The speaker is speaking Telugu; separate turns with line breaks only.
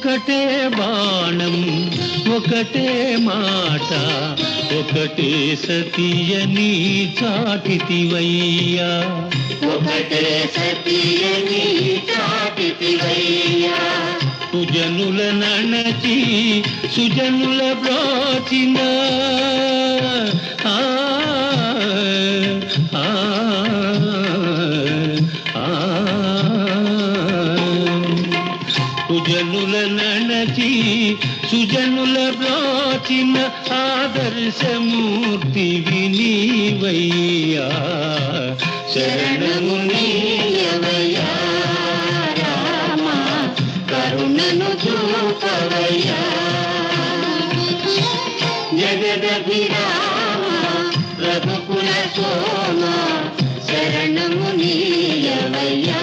ఒకటే బాణం ఒకటే మాట ఒకటే సతియని చాటితివయ్యా
ఒకటే సతియని చాటితివయ్యా
సుజనుల నణచి సుజనుల బ్రోచిన సుజనుల నణచి సుజనుల బ్రోచిన ఆదర్శమూర్తి వినీవయ్యా శరణము
నీయవయ్యా రామా కరుణను చూపవయ్యా జగదభిరామ రఘుకుల సోమ శరణము నీయవయ్యా